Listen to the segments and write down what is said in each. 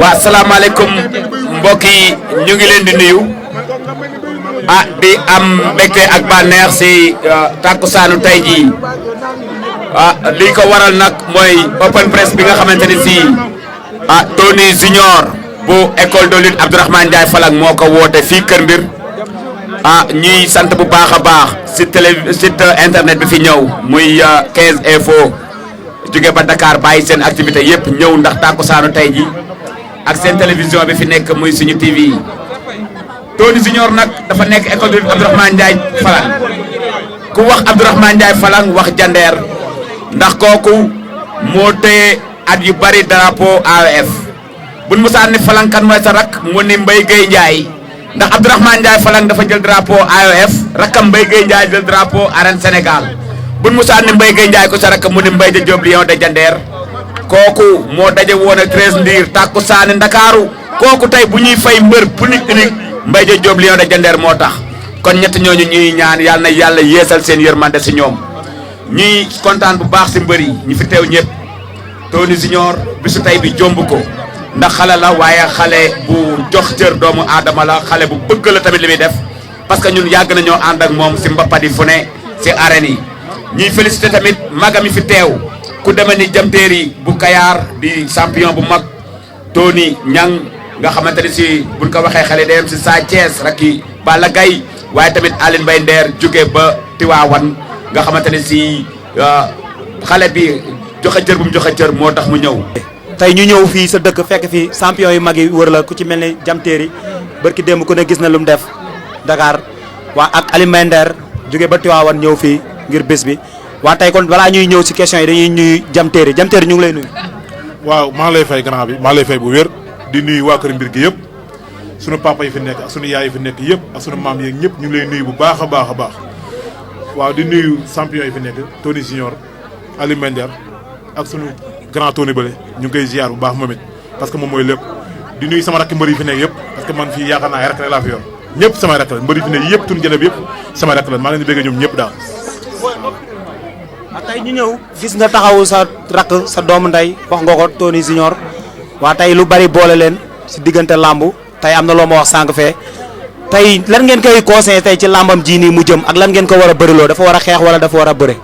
waa salaamaaleykum mbokk yi ñu ngi leen di nuyu di am mbégte ak bànneex si takkusaanu tey jii li ko waral nag mooy open press bi nga xamante ni si Tony Junior bu école de lutte Abdourahmane Ndiaye Falang moo ko woote fii Kër Mbir ñuy sant bu baax a baax si site internet bi fi ñëw muy 15 info jóge ba Dakar bàyyi seen activité yépp ñëw ndax takkusaanu tey ji ak seen télévision bi fi nekk muy suñu TV Tony Junior nag dafa nekk école de lutte Abdourahmane Ndiaye Falang ku wax Abdourahmane Ndiaye Falang wax jandeer ndax kooku moo téye at yu bari drapeau AOF buñ musaan ni Falang kan mooy sa rak mu ni Mbaye Gueye Ndiaye ndax Abdourahmane Ndiaye Falang dafa jël drapeau AOF rakkam Mbaye Gueye Ndiaye jël drapeau arène Sénégal buñ musaan ni Mbaye Gueye Ndiaye ko sa rakk mu ni Mbaye de Diop Lion de jandeer kooku moo daje woon ak 13 ndiir tàkku saani Ndakaaru kooku tey bu ñuy fay mbër unique Mbaye de Diop Lion de jandeer moo tax kon ñett ñooñu ñuy ñaan yàlla na yàlla yeesal seen yërmande si ñoom ñuy kontaan bu baax si mbër yi ñu fi teew ñëpp Tony Junior bisu tey bi jomb ko ndax xale la waaye xale bu jox cër doomu aadama la xale bu bëgg la tamit li muy def parce que ñun yàgg nañoo ànd ak moom si mbappat yi fu ne si arène yi ñuy félicité tamit magam yi fi teew ku demee ni jamteeri bu Kayaar di champion bu mag Tony Ñang nga xamante ni si buñ ko waxee xale dem si Sa Thiès rakki Balla Gaye waaye tamit Aline Mbaye Nder jóge ba Tiwaawan nga xamante ni si xale bi joxe cër bu mu joxe cër moo tax mu ñëw. tey ñu ñëw fii sa dëkk fekk fi champion yu mag yi wër la ku ci mel ni jamteeri barki démb ku ne gis na lu mu def Dakar waa ak Aline Mbaye Nder jóge ba Tiwaawan ñëw fii ngir bés bi. waa tey kon balaa ñuy ñëw si question yi dañuy ñuy jamteeri ñu ngi lay nuyu. waaw maa lay fay grand bi maa lay fay bu wér di nuyu waa Kër Mbir gi yëpp sunu papa yi fi nekk ak sunu yaay yi fi nekk yëpp ak sunu maam yeeg ñëpp ñu ngi lay nuyu bu baax a baax a baax waaw di nuyu champion yi fi nekk Tony Junior Aline Mbaye Nder ak sunu grand Tony Bële ñu ngi koy ziar bu baax moom it parce que moom mooy lépp di nuyu sama rakk mbër yi fi nekk yëpp parce que man fii yaakaar naa ay rakk rek laa fi yor ñëpp samay rakk la mbër yi fi nekk yëpp tunu jëleb yëpp samay rakk la maa leen di bëgg ñoom ñëpp daal. tey ñu ñëw gis nga taxawu sa rakk sa doomu ndey wax nga ko Tony Junior waa tey lu bari boole leen si diggante làmb tey am na loo ma wax sànq fee tey lan ngeen koy conseillé tey ci làmbam ji nii mu jëm ak lan ngeen ko war a bëriloo dafa war a xeex wala dafa war a bëre.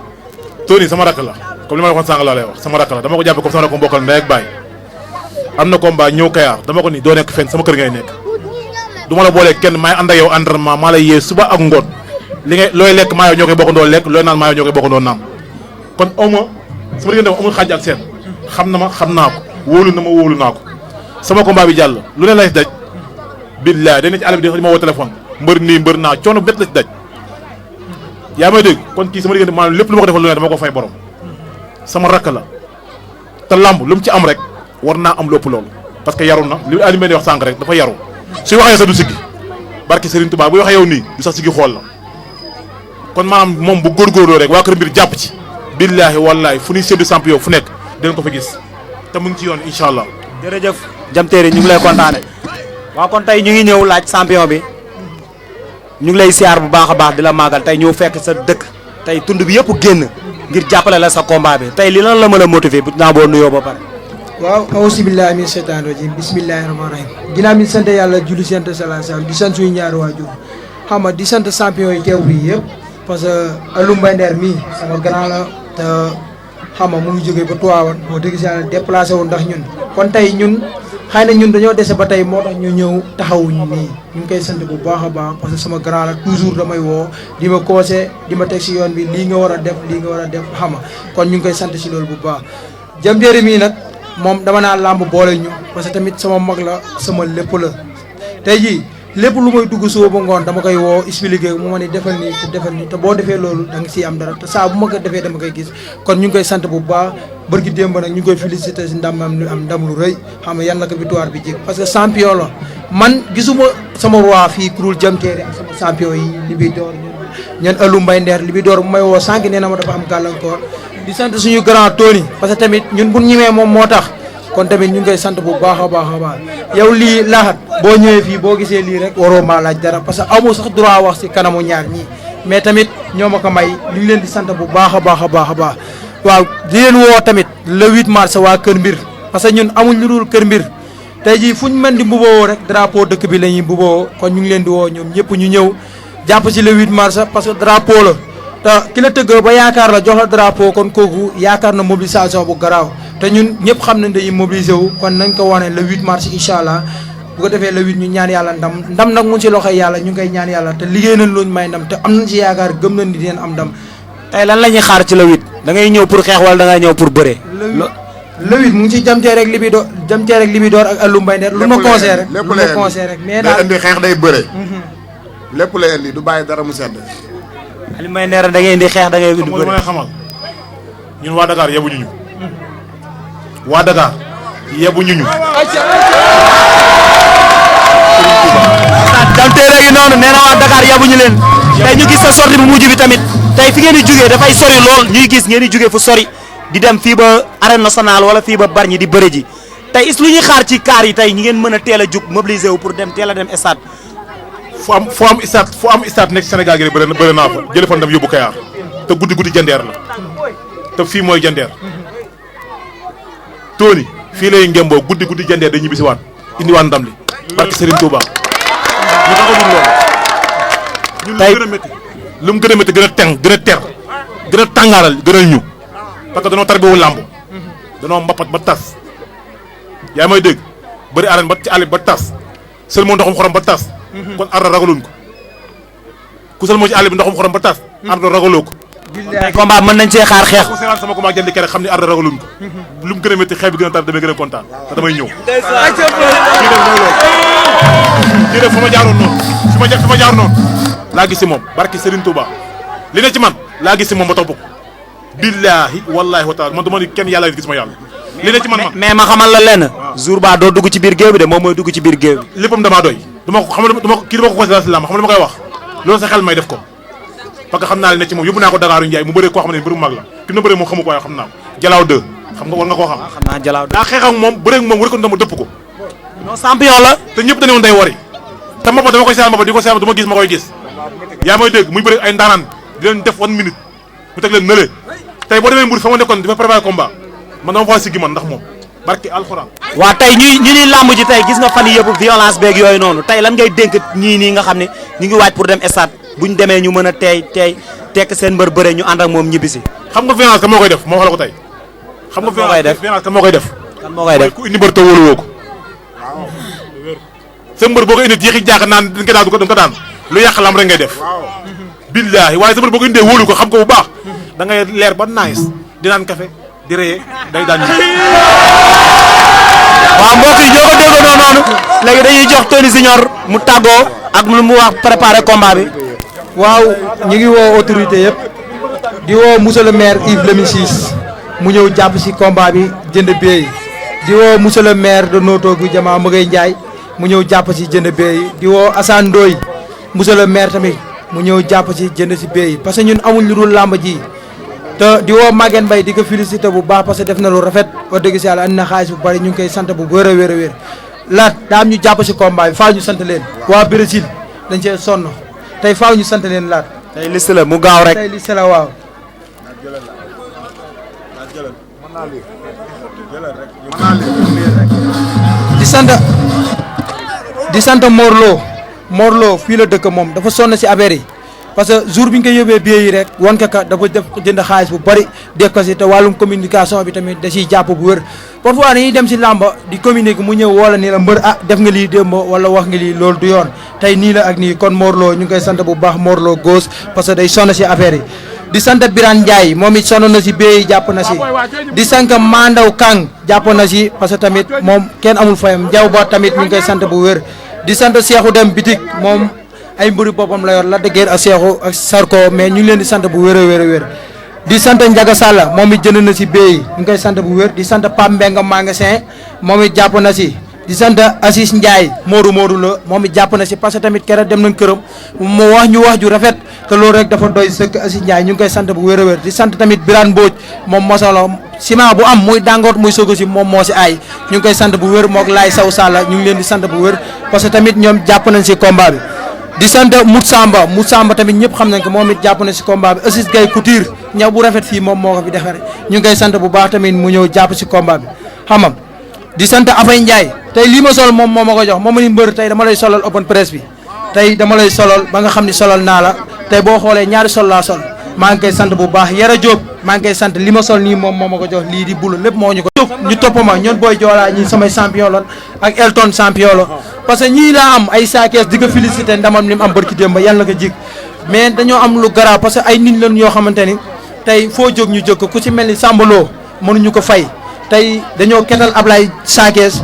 Tony sama rakk la comme li ma la waxoon sànq laa lay wax sama rakk la dama ko jàppe comme sama rakk mbokkal ndey ak baay am na combat ñëw Kayaar dama ko ni doo nekk fenn sama kër ngay nekk du ma la boolee kenn maay ànd ak yow entraînement maa lay yee suba ak ngoon li ngay looy lekk maa yow ñoo koy bokkandoo lekk looy naan maa yow ñoo koy bokkandoo naan kon au moins sama diggante amul xaaj ak seen xam na ma xam naa ko wóolu na ma wóolu naa ko sama combat bi jàll lu ne lay daj billaay dañ ne ci àll bi di ma woo téléphone mbër nii mbër naa coono bett la ci daj yaa may dégg kon kii sama diggante maanaam lépp lu ma ko defal lu ne dama ko fay borom sama rakk la te lamb lu mu ci am rek war naa am lépp loolu parce que yaru na li Aliou di wax sànq rek dafa yaru suy waxee sa du siggi barki Serigne Touba buy waxee yow nii du sax siggi xool la kon maanaam moom bu góorgóorloo rek waa Kër Mbir jàpp ci billaahi wallaahi fu ñuy séddu champion fu nekk dinañ ko fa gis te mu ngi ci yoon incha allah. jërëjëf jamteeri ñu ngi lay kontaane waaw kon tey ñu ngi ñëw laaj champion bi ñu ngi lay siyaar bu baax a baax di la màggal tey ñëw fekk sa dëkk tey tund bi yëpp génn ngir jàppale la sa combat bi tey li lan la mën a motiver bu naa boo nuyoo ba pare. waaw auzu billaahi min seytaani rajiim bismillaahi rahmaani rahiim ginnaaw mi sant yàlla julli sant sallallahu alayhi wasallam di sant suñu ñaari waajur xam nga di sant champion yi teew bi yëpp parce que Aliou Mbaye Nder mii sama grand la te xam nga mu ngi jógee ba Tivaouane moo dëgg si yàlla déplacé wu ndax ñun kon tey ñun xëy na ñun dañoo dese ba tey moo tax ñu ñëw taxawuñu nii ñu ngi koy sant bu baax a baax parce que sama grand la toujours damay woo di ma conseillé di ma teg si yoon bi lii nga war a def lii nga war a def xam nga kon ñu ngi koy sant si loolu bu baax jamteeri mii nag moom dama naa làmb boole ñu parce que tamit sama mag la sama lépp la tey jii lépp lu may dugg suba ba ngoon dama koy woo expliqué mu ma ni defal nii te defal nii te boo defee loolu da nga siy am dara te saa bu ma ko defee dama koy gis kon ñu ngi koy sant bu baax bërki démb nag ñu ngi koy félicité si ndamam lu am ndam lu rëy xam nga yan la ko victoire bi jég parce que champion la man gisuma sama roi fii kurul jamteeri ak sama champion yi li bi door ñeen Aliou Mbaye Nder li bi door bu may woo sànq nee na ma dafa am gàllankoor di sant suñu grand Tony parce que tamit ñun bu ñimee moom moo tax kon tamit ñu ngi koy sant bu baax a baax a baax yow lii laaxat boo ñëwee fii boo gisee lii rek waroo maa laaj dara parce que amu sax droit wax si kanamu ñaar ñii mais tamit ñoo ma ko may ñu ngi leen di sant bu baax a baax a baax a baax waaw di leen woo tamit le 8 mars waa Kër Mbir parce que ñun amuñ lu dul Kër Mbir tey jii fu ñu mën di mbuboo rek drapeau dëkk bi la ñuy mbuboo kon ñu ngi leen di woo ñoom ñëpp ñu ñëw jàpp ci le 8 mars parce que drapeau la te ki la tëgg ba yaakaar la jox la drapeau kon kooku yaakaar na mobilisation bu garaaw te ñun ñëpp xam nañ dañuy mobiliser wu kon nañ ko wane le 8 mars incha allah bu ko defee le 8 ñu ñaan yàlla ndam nag mu ci loxoy yàlla ñu ngi koy ñaan yàlla te liggéey nañ luñ may ndam te am nañ ci yaakaar gëm nañ di deen am ndam. tey lan la ñuy xaar ci le 8 da ngay ñëw pour xeex wala da ngay ñëw pour bëree. le 8 mu ngi ci jamtee rek Libidoor ak Alou Mbaye Nder lu ma conseillé rek lu ma conseillé rek mais daal indi xeex day bëre lépp lay indi du bàyyi dara mu sedd Alou Mbaye Nder da ngay indi xeex da ngay indi bëre. xam nga lu ma lay xamal ñun waa Dakar yebuñu ñu waa Dakar yebuñu ñu jamteere gi noonu nee na waa Dakar yabuñu leen tey ñu gis sa sortie bu mujj bi tamit tey fi ngeen di jugee dafay sori lool ñuy gis ngeen di jugee fu sori di dem fii ba arène nationale wala fii ba Bargny di bëre ji tey is lu ñuy xaar ci kaar yi tey ñi ngeen mën a teel a jug mobiliser wu pour dem teel a dem stade. fu am stade nekk Sénégal gi bëri naa fa jëlee fa ndam yóbbu Kayar te guddi jandeer la te fii mooy jandeer Tony fii lay ngemboo guddi jandeer dañuy ñibbisiwaat indiwaat ndam li barke Serigne Touba ñu taxawul loolu. ñun lu mu gën a métti gën a teng gën a ter gën a tàngaaral gënal ñu parce que danoo tarbiwu làmb danoo mbapat ba tas yaa may dégg bëri arène ba ci àll ba tas sël moo ndoxum xorom ba tas kon arda ragaluñ ko ku sël moo ci àll bi ndoxum xorom ba tas arda ragaloo ko tey combat mën nañ cee xaar xeex. ku seetaan sama combat jënd kere xam ni arda ragaluñ ko lu mu gën a métti xeex bi gën a tar damay gën a kontaan te damay ñëw kii def fa ma jaaroon noonu fi ma jaar noonu laa gis si moom barki Serigne Touba li ne ci man laa gis si moom ba topp ko billaahi wallaahi wa taala man dama ni kenn yàlla gis ma yàlla li ne ci man mais ma xamal la lenn jour ba doo dugg ci biir géew bi de moom mooy dugg ci biir géew bi léppam damaa doy duma ko xam duma kii dama ko considéré si làmb xam dama koy wax loolu sa xel may def ko parce que xam naa li ne ci moom yóbbu naa ko Dakar Ndiaye mu bëree koo xam ne mbëru mag la ki na bëree moom xamu ko waaye xam naa ko Jalaaw 2 xam nga war nga koo xam xam naa Jalaaw daa xeex ak moom bëree ak moom wër ko dama dëpp ko non champion la te ñëpp dañu woon day wari te mbapat dama koy seetaan mbapat di ko seetaan du ma gis ma koy gis yaa may dégg muy bëri ay ndaanaan di leen def 1 minute mu teg leen nële tey boo demee Mbour fa ma nekkoon di fa préparé combat man dama fa siggi man ndax moom barki alxuraan waa tey ñu ni làmb ji tey gis nga fan yii yëpp violence beeg yooyu noonu tey lan ngay dénk ñii nii nga xam ne ñu ngi waaj pour dem stade buñ demee ñu mën a tekk seen mbër bëre ñu ànd ak moom ñibbisi. xam nga violence kan moo koy def moo wax la ko tey xam nga violence kan moo koy def kan moo koy def ku indi mbër te wóolu woo ko sa mbër boo ko indi yéexi jaax naan dañ ko daan du ko daan lu yàq lam rek ngay def billaahi waaye sa mbër boo ko indee wóolu ko xam ko bu baax da ngay leer ba nice di naan café di reye day daan waaw mbokk yi ñoo ko déggoo noonu léegi dañuy jox Tony Junior mu tàggoo ak lu mu wax préparer combat bi. waaw ñu ngi woo autorité yëpp di woo monsieur le maire Yves Lamine Ciss mu ñëw jàpp si combat bi jënd bee di woo monsieur le maire de Noto gu Jama Magay Ndiaye mu ñëw jàpp si jënd bee di woo Assane Ndoye monsieur le maire tamit mu ñëw jàpp si jënd si bee parce que ñun amuñ lu dul làmb ji te di woo Maguette Mbaye di ko félicité bu baax parce que def na lu rafet wax dëgg si yàlla andi na xaalis bu bari ñu ngi koy sant bu wér a wér a wér laat daam ñu jàpp si combat bi faaw ñu sant leen waa Brésil dañ cee sonn tey faaw ñu sant leen laat tey liste la mu gaaw rek tey liste la waaw di sant Morlo fii la dëkk moom dafa sonn si affaire yi parce que jour bi ñu koy yóbbee billet yi rek wan ka dafa def jënd xaalis bu bari def ko si te wàllum communication bi tamit da ciy jàpp bu wër parfois dañuy dem si làmba di communiquer mu ñëw wala ni la mbër def nga lii démb wala wax nga lii loolu du yoon tey nii la ak nii kon Morlo ñu ngi koy sant bu baax Morlo Gos parce que day sonn si affaire yi di sant Birane Ndiaye moom it sonn na si billet yi jàpp na si di sant Mandaw Kang jàpp na si parce que tamit moom kenn amul fayam Njaw ba tamit ñu ngi koy sant bu wër di sant Cheikhou Dem bitik moom ay mbëri boppam la yor la dëggeer ak Cheikhou ak Sarko mais ñu ngi leen di sant bu wér a wér a wér di sant Ndiaga Sall moom it jënd na si béy ñu ngi koy sant bu wér di sant Pape Mbenga magasin moom it jàpp na si di sant Assis Ndiaye Modou la moom it jàpp na si parce que tamit keroog dem nañ këram mu wax ñu wax ju rafet te loolu rek dafa doy sëkk Assis Ndiaye ñu ngi koy sant bu wér a wér di sant tamit Birane Mbodj moom mosolo ciment bu am muy dangoot muy sogo si moom moo si aay ñu ngi koy sant bu wér moog Laay Saw Sall ñu ngi leen di sant bu wér parce que tamit ñoom jàpp nañ si combat bi di sant Mout Samba tamit ñëpp xam nañ ko moom it jàpp na si combat bi Assis Gaye Couture ñaw bu rafet fii moom moo ko fi defaree ñu ngi koy sant bu baax tamit mu ñëw jàpp si combat bi xam nga di sant Afay Ndiaye tey lii ma sol moom moo ma ko jox moom ma ni mbër tey dama lay solal open press bi tey dama lay solal ba nga xam ni solal naa la tey boo xoolee ñaari sol laa sol maa ngi koy sant bu baax Yara Diop maa ngi koy sant li ma sol nii moom moo ma ko jox lii di bulu lépp moo ñu ko jóg ñu topp ma ñoon booy joolaa ñi samay champion la ak Elton champion la parce que ñii laa am ay saakees di ko félicité ndamam ni mu am barki démb yàlla na ko jig mais dañoo am lu garaaw parce que ay nit lañ yoo xamante ni tey foo jóg ñu jóg ko ku ci mel ni Sambaloo mënuñu ko fay tey dañoo ketal Ablaye saakees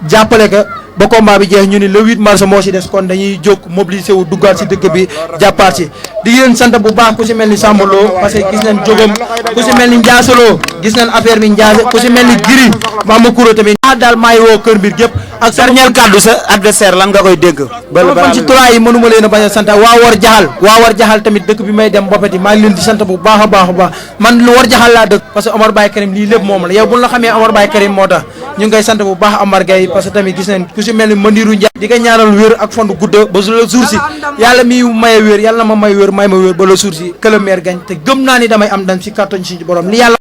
jàppale ko ba combat bi jeex ñu ni le 8 mars moo si des kon dañuy jóg mobiliser wu duggaat si dëkk bi jàppaat si di leen sant bu baax ku si mel ni Sambaloo parce que gis nañ jógam ku si mel ni Njaasaloo gis nañ affaire bi Njaase ku si mel ni Giri Mama Kouro tamit daal maay woo kër mbir gépp ak dernier kàddu sa adversaire lan nga koy dégg fan ci trois yi mënuma leen a bañ a sant waa war jaxal tamit dëkk bi may dem boppati maa ngi leen di sant bu baax a baax man lu war jaxal laa dëkk parce que Omar Baye Karim lii lépp moom la yow bu la xamee Omar Baye Karim moo tax ñu ngi koy sant bu baax Amar Gaye parce que tamit gis nañ ku si mel ni Mandiru Ndiaye di ko ñaanal wér ak fondu gudda ba le jour si yàlla mi maye wér yàlla na ma may wér may ma wér ba le jour si que le maire gagne te gëm naa ni damay am dan si carton si borom li yàlla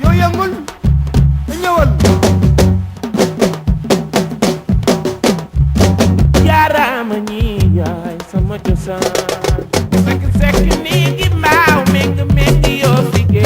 yo yëngul